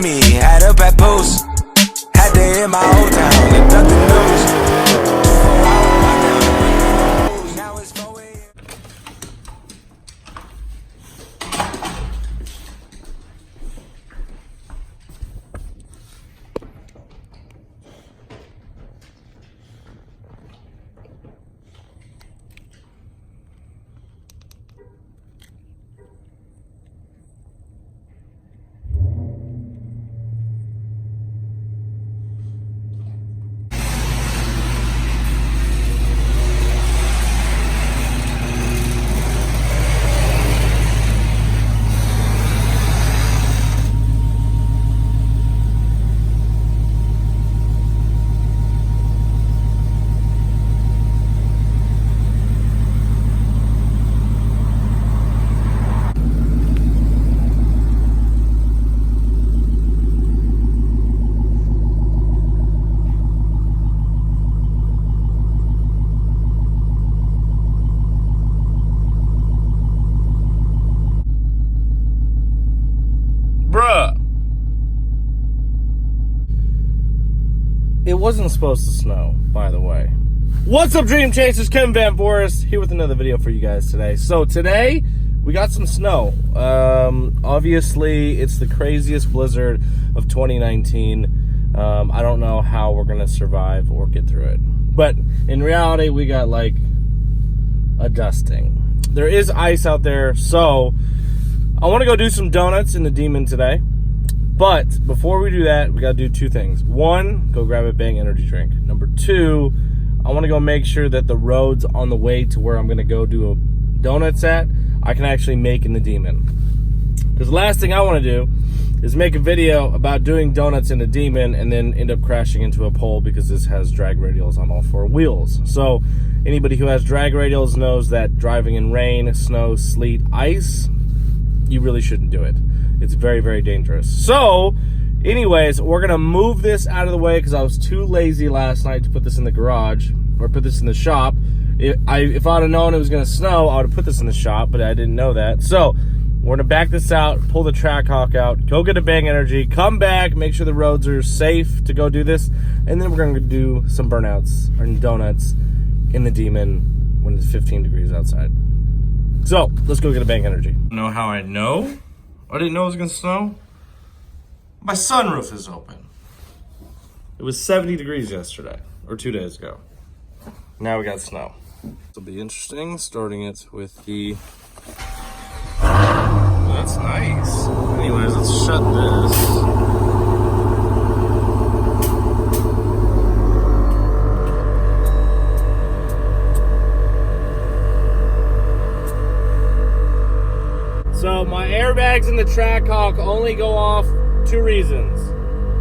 wanted me, had up at post. Had to hit my old town and duck the news. Now it's 4 a.m. It wasn't supposed to snow, by the way. What's up, Dream Chasers? Kevin Van Voris here with another video for you guys today. So today, we got some snow. Obviously, it's the craziest blizzard of 2019. I don't know how we're going to survive or get through it. But in reality, we got like a dusting. There is ice out there, so I want to go do some donuts in the Demon today. But before we do that, we got to do two things. One, go grab a Bang energy drink. Number two, I want to go make sure that the roads on the way to where I'm going to go do a donuts at, I can actually make in the Demon. Because the last thing I want to do is make a video about doing donuts in the Demon and then end up crashing into a pole because this has drag radials on all four wheels. So anybody who has drag radials knows that driving in rain, snow, sleet, ice, you really shouldn't do it. It's very, very dangerous. So, anyways, we're going to move this out of the way because I was too lazy last night to put this in the garage or put this in the shop. If I'd have known it was going to snow, I would have put this in the shop, but I didn't know that. So, we're going to back this out, pull the Trackhawk out, go get a Bang Energy, come back, make sure the roads are safe to go do this, and then we're going to do some burnouts or donuts in the Demon when it's 15 degrees outside. So, let's go get a Bang Energy. Know how I know? I didn't know it was gonna snow. My sunroof is open. It was 70 degrees yesterday, or 2 days ago. Now we got snow. This will be interesting, starting it with the... Oh, that's nice. Anyways, let's shut this. So my airbags in the Trackhawk only go off two reasons.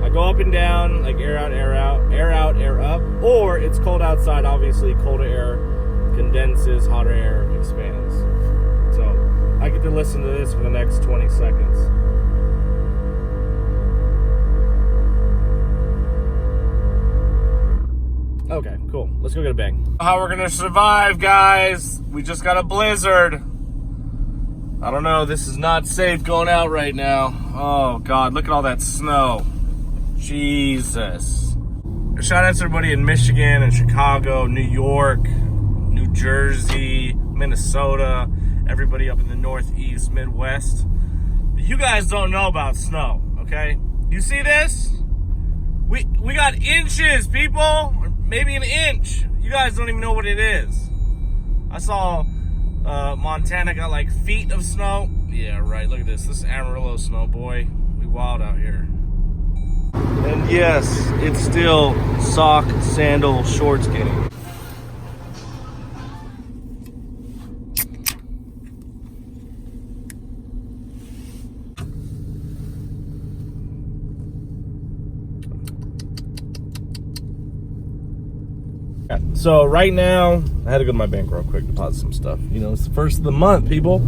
I go up and down, like air out, air out, air out, air up, or it's cold outside, obviously colder air condenses, hotter air expands. So I get to listen to this for the next 20 seconds. Okay, cool. Let's go get a Bang. How we're gonna survive, guys. We just got a blizzard. I don't know, this is not safe going out right now. Oh God, look at all that snow. Jesus. Shout out to everybody in Michigan and Chicago, New York, New Jersey, Minnesota, everybody up in the Northeast, Midwest. You guys don't know about snow, okay? You see this? We got inches, people, or maybe an inch. You guys don't even know what it is. I saw Montana got like feet of snow. Yeah, right. Look at this. This is Amarillo snow, boy. We wild out here. And yes, it's still sock, sandal, shorts getting. So right now, I had to go to my bank real quick to deposit some stuff. You know, it's the first of the month, people.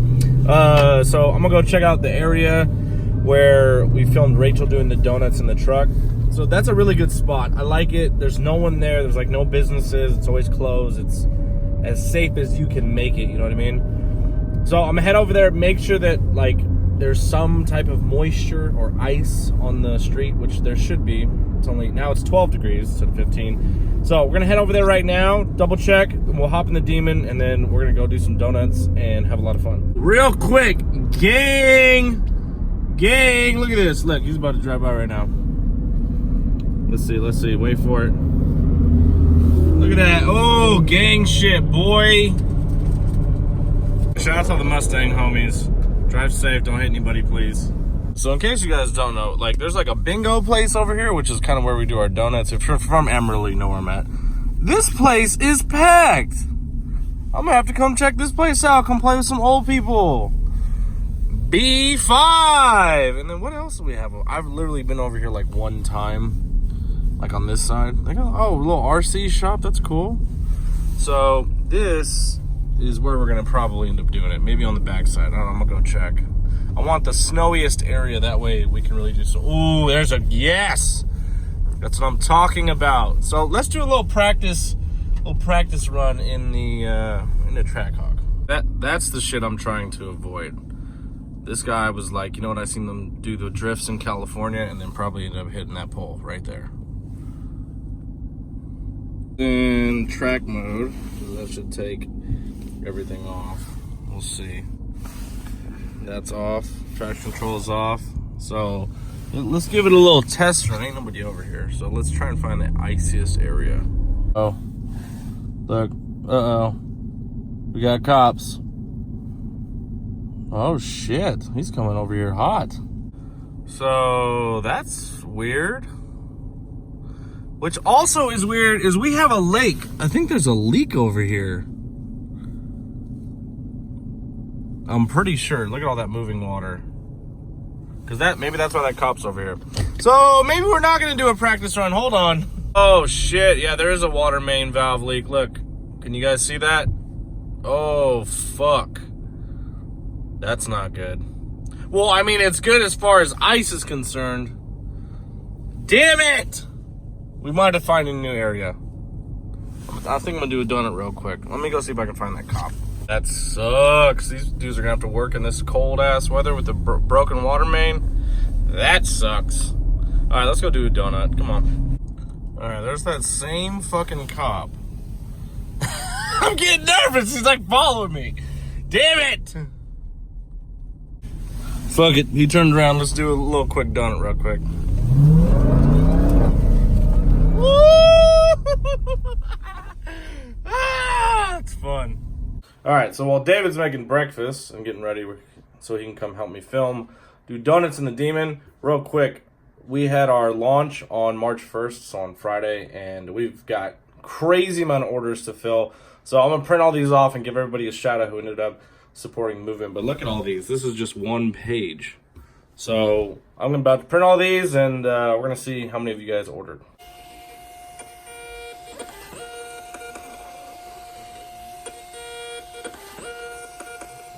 So I'm gonna go check out the area where we filmed Rachel doing the donuts in the truck. So that's a really good spot. I like it. There's no one there. There's like no businesses. It's always closed. It's as safe as you can make it. You know what I mean? So I'm gonna head over there, make sure that like there's some type of moisture or ice on the street, which there should be. Now it's 12 degrees instead of 15. So we're gonna head over there right now, double check, and we'll hop in the Demon, and then we're gonna go do some donuts and have a lot of fun. Real quick, gang, look at this. Look, he's about to drive by right now. Let's see, wait for it. Look at that. Oh, gang shit, boy. Shout out to the Mustang homies. Drive safe, don't hit anybody, please. So in case you guys don't know, like, there's like a bingo place over here, which is kind of where we do our donuts. If you're from Amarillo, you know where I'm at. This place is packed. I'm gonna have to come check this place out, come play with some old people. B5. And then what else do we have? I've literally been over here like one time, like on this side. Like, oh, a little RC shop, that's cool. So this is where we're gonna probably end up doing it. Maybe on the backside. I don't know, I'm gonna go check. I want the snowiest area, that way we can really do so. Ooh, there's a yes. That's what I'm talking about. So let's do a little practice run in the track hawk. That's the shit I'm trying to avoid. This guy was like, you know what, I seen them do the drifts in California and then probably ended up hitting that pole right there. In track mode, that should take everything off. We'll see. That's off. Traction control is off. So let's give it a little test run. Ain't nobody over here. So let's try and find the iciest area. Oh, look. Uh-oh. We got cops. Oh, shit. He's coming over here hot. So that's weird. Which also is weird is we have a lake. I think there's a leak over here. I'm pretty sure. Look at all that moving water. Because maybe that's why that cop's over here. So maybe we're not going to do a practice run. Hold on. Oh, shit. Yeah, there is a water main valve leak. Look. Can you guys see that? Oh, fuck. That's not good. Well, I mean, it's good as far as ice is concerned. Damn it! We might have to find a new area. I think I'm going to do a donut real quick. Let me go see if I can find that cop. That sucks. These dudes are gonna have to work in this cold ass weather with the broken water main. That sucks. All right, let's go do a donut. Come on. All right, there's that same fucking cop. I'm getting nervous. He's like following me. Damn it. Fuck it. He turned around. Let's do a little quick donut real quick. Woo! Ah, it's fun. All right, so while David's making breakfast and getting ready so he can come help me film, do donuts in the Demon, real quick, we had our launch on March 1st, so on Friday, and we've got crazy amount of orders to fill. So I'm going to print all these off and give everybody a shout out who ended up supporting the movement. But look at all these. This is just one page. So I'm about to print all these, and we're going to see how many of you guys ordered.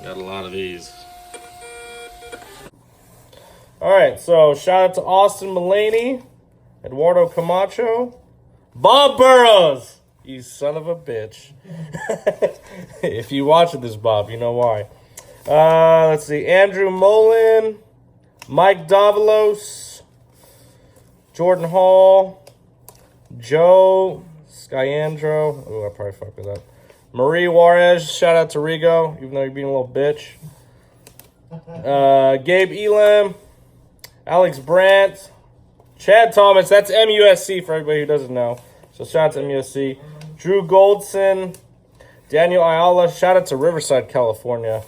Got a lot of these. All right, so shout out to Austin Mulaney, Eduardo Camacho, Bob Burrows. You son of a bitch. If you watch this, Bob, you know why. Let's see. Andrew Mullen, Mike Davalos, Jordan Hall, Joe Skyandro. Oh, I probably fucked with that. Marie Juarez, shout out to Rigo, even though you're being a little bitch. Gabe Elam, Alex Brandt, Chad Thomas, that's MUSC for everybody who doesn't know. So shout out to MUSC. Drew Goldson, Daniel Ayala, shout out to Riverside, California.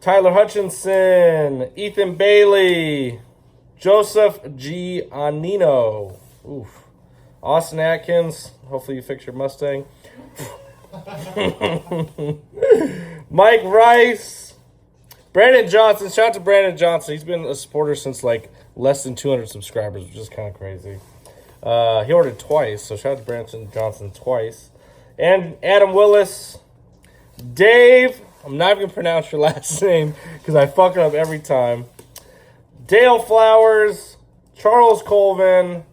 Tyler Hutchinson, Ethan Bailey, Joseph G. Anino. Oof. Austin Atkins, hopefully you fix your Mustang. Mike Rice, Brandon Johnson. Shout out to Brandon Johnson. He's been a supporter since like less than 200 subscribers, which is kind of crazy. He ordered twice, so shout out to Brandon Johnson twice. And Adam Willis, Dave. I'm not even gonna pronounce your last name because I fuck it up every time. Dale Flowers, Charles Colvin,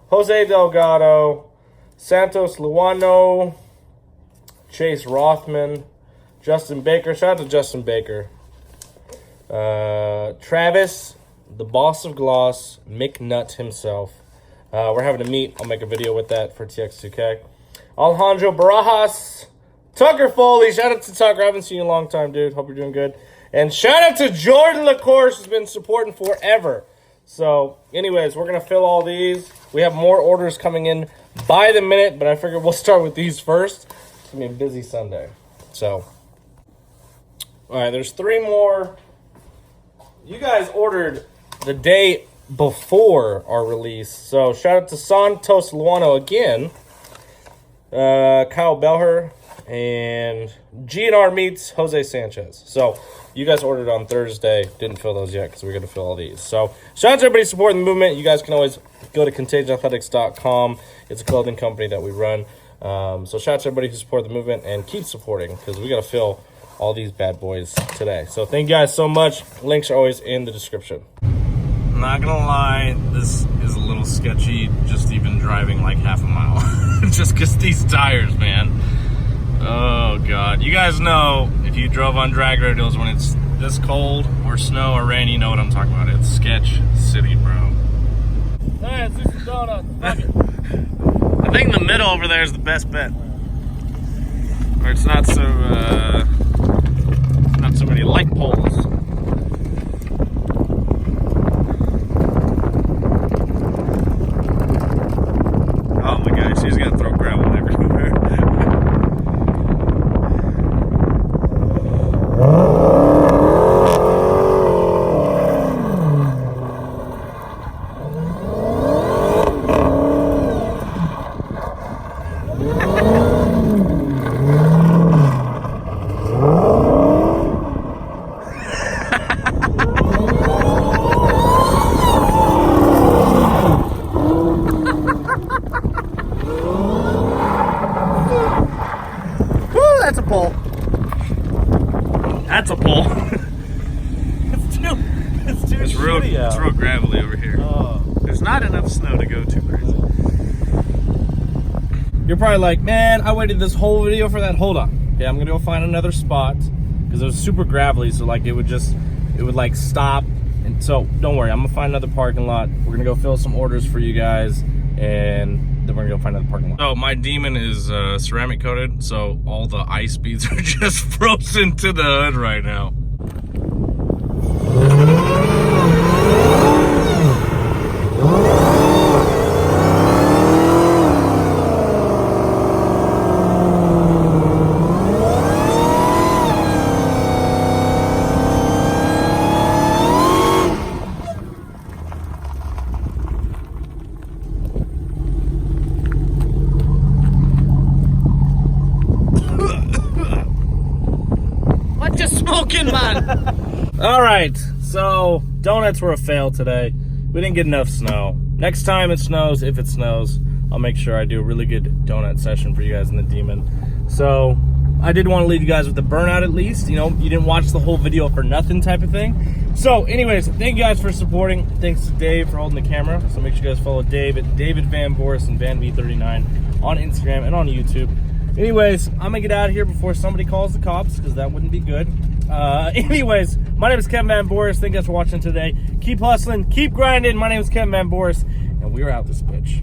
Jose Delgado, Santos Luano, Chase Rothman, Justin Baker. Shout out to Justin Baker. Travis, the boss of gloss, McNutt himself. We're having a meet. I'll make a video with that for TX2K. Alejandro Barajas, Tucker Foley. Shout out to Tucker. I haven't seen you in a long time, dude. Hope you're doing good. And shout out to Jordan LaCourse, who's been supporting forever. So, anyways, we're going to fill all these. We have more orders coming in by the minute, but I figured we'll start with these first. It's going to be a busy Sunday. So, all right, there's 3 more. You guys ordered the day before our release. So, shout out to Santos Luano again. Kyle Belher and GNR meets Jose Sanchez. So, you guys ordered on Thursday. Didn't fill those yet because we're going to fill all these. So, shout out to everybody supporting the movement. You guys can always go to contagionathletics.com. It's a clothing company that we run. So, shout out to everybody who supported the movement and keep supporting because we got to fill all these bad boys today. So, thank you guys so much. Links are always in the description. I'm not going to lie. This is a little sketchy just even driving like half a mile. Just because these tires, man. Oh, God. You guys know, if you drove on drag radios when it's this cold or snow or rain, you know what I'm talking about. It's sketch city, bro. Hey, let's do some donuts. I think the middle over there is the best bet. Or it's not so, not so many light poles. Oh, my God. She's going to throw gravel everywhere. That's a pole. That's a pole. It's real gravelly over here. Oh. There's not enough snow to go too crazy. You're probably like, man, I waited this whole video for that. Hold on. Okay, I'm gonna go find another spot because it was super gravelly, so like it would like stop. And so don't worry, I'm gonna find another parking lot. We're gonna go fill some orders for you guys, and then we're gonna go find another parking lot. So my Demon is ceramic coated, so all the ice beads are just frozen to the hood right now. What you smoking, man? All right, so donuts were a fail today. We didn't get enough snow. Next time it snows, if it snows, I'll make sure I do a really good donut session for you guys in the Demon. So I did want to leave you guys with the burnout at least. You know, you didn't watch the whole video for nothing type of thing. So anyways, thank you guys for supporting. Thanks to Dave for holding the camera. So make sure you guys follow Dave at David Van Voris and VanV39 on Instagram and on YouTube. Anyways, I'm gonna get out of here before somebody calls the cops, because that wouldn't be good. Anyways, my name is Kevin Van Boris. Thank you guys for watching today. Keep hustling, keep grinding. My name is Kevin Van Boris, and we're out this bitch.